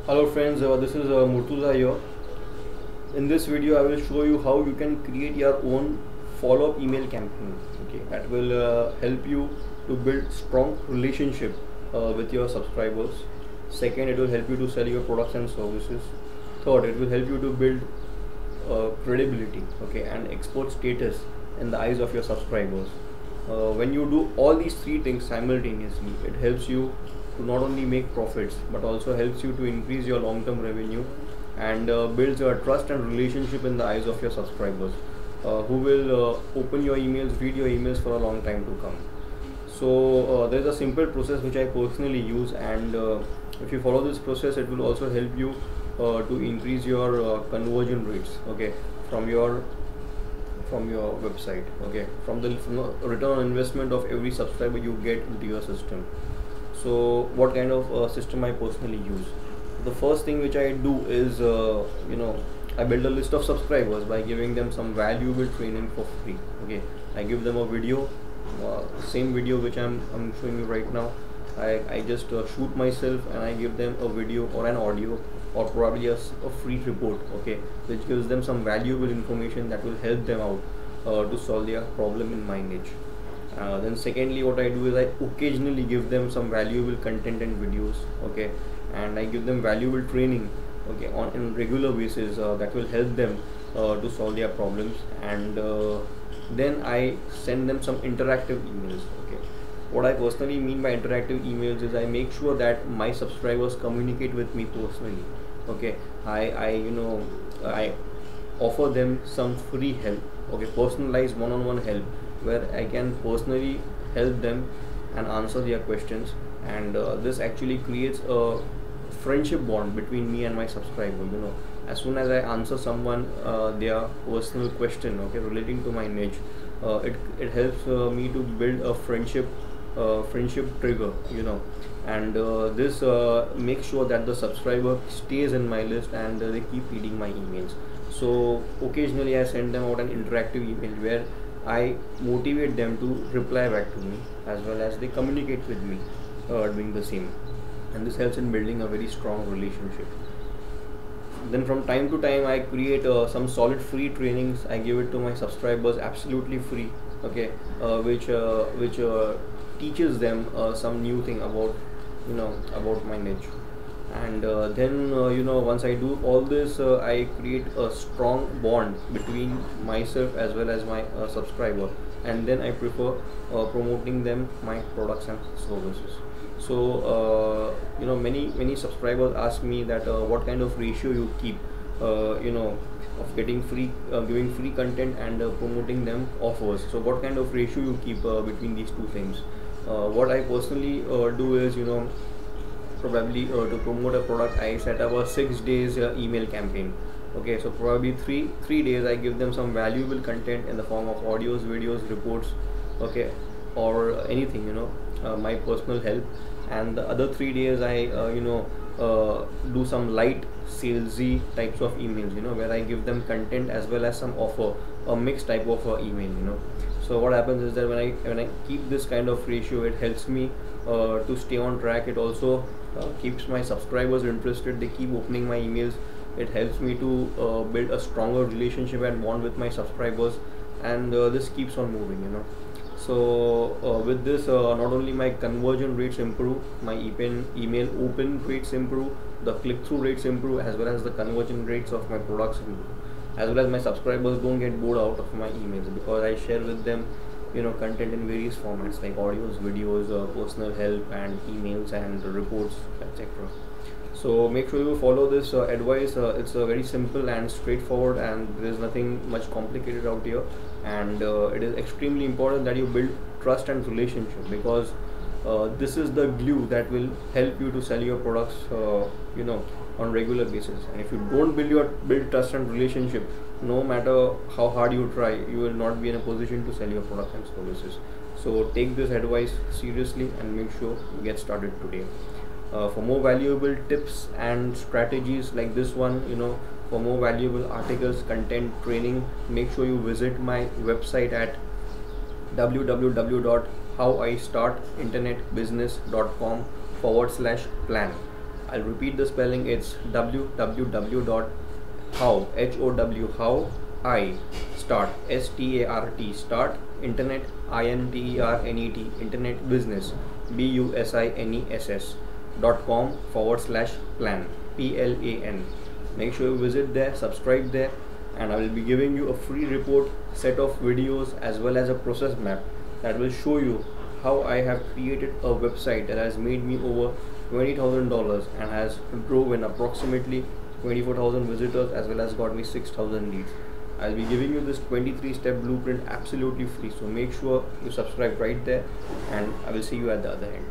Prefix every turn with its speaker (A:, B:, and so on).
A: Hello friends, this is Murtuza here. In this video I will show you how you can create your own follow-up email campaign. Okay, that will help you to build strong relationship with your subscribers. Second, it will help you to sell your products and services. Third, it will help you to build credibility, okay, and export status in the eyes of your subscribers. When you do all these three things simultaneously, it helps you to not only make profits but also helps you to increase your long-term revenue and builds your trust and relationship in the eyes of your subscribers, who will open your emails, read your emails for a long time to come. So there's a simple process which I personally use, and if you follow this process, it will also help you to increase your conversion rates, okay, from your website, okay, from the return on investment of every subscriber you get into your system. So what kind of system I personally use? The first thing which I do is I build a list of subscribers by giving them some valuable training for free. Okay, I give them a video, same video which I'm showing you right now. I just shoot myself and I give them a video or an audio or probably a free report, okay, which gives them some valuable information that will help them out to solve their problem in my niche. Then secondly, what I do is I occasionally give them some valuable content and videos, okay, and I give them valuable training, okay, on in regular basis that will help them to solve their problems. And then I send them some interactive emails, okay. What I personally mean by interactive emails is I make sure that my subscribers communicate with me personally, okay. I offer them some free help, okay, personalized one-on-one help, where I can personally help them and answer their questions. And this actually creates a friendship bond between me and my subscriber. As soon as I answer someone their personal question, okay, relating to my niche, it helps me to build a friendship trigger, and this makes sure that the subscriber stays in my list and they keep reading my emails. So occasionally I send them out an interactive email where I motivate them to reply back to me, as well as they communicate with me doing the same, and this helps in building a very strong relationship. Then from time to time I create some solid free trainings. I give it to my subscribers absolutely free, okay, which teaches them some new thing about my niche. And then once I do all this, I create a strong bond between myself as well as my subscriber, and then I prefer promoting them my products and services. So many subscribers ask me that what kind of ratio you keep of getting free giving free content and promoting them offers. So what kind of ratio you keep between these two things? What I personally do is, probably to promote a product, I set up a 6 days email campaign, okay. So probably three days I give them some valuable content in the form of audios, videos, reports, okay, or anything, my personal help. And the other 3 days I do some light salesy types of emails, where I give them content as well as some offer, a mixed type of email. So what happens is that when I keep this kind of ratio, it helps me to stay on track. It also keeps my subscribers interested. They keep opening my emails. It helps me to build a stronger relationship and bond with my subscribers, and this keeps on moving. So with this, not only my conversion rates improve, my email open rates improve, the click-through rates improve, as well as the conversion rates of my products improve, as well as my subscribers don't get bored out of my emails, because I share with them content in various formats like audios, videos, personal help, and emails and reports, etc. So make sure you follow this advice. It's very simple and straightforward, and there is nothing much complicated out here. And it is extremely important that you build trust and relationship, because this is the glue that will help you to sell your products on regular basis. And if you don't build trust and relationship, no matter how hard you try, you will not be in a position to sell your products and services. So take this advice seriously and make sure you get started today. For more valuable tips and strategies like this one, for more valuable articles, content, training, make sure you visit my website at www.howistartinternetbusiness.com/plan. I'll repeat the spelling. It's www.how start start internet internet business business.com/plan plan. Make sure you visit there, subscribe there, and I will be giving you a free report, set of videos, as well as a process map that will show you how I have created a website that has made me over $20,000 and has driven approximately 24,000 visitors, as well as got me 6,000 leads. I'll be giving you this 23-step blueprint absolutely free, so make sure you subscribe right there, and I will see you at the other end.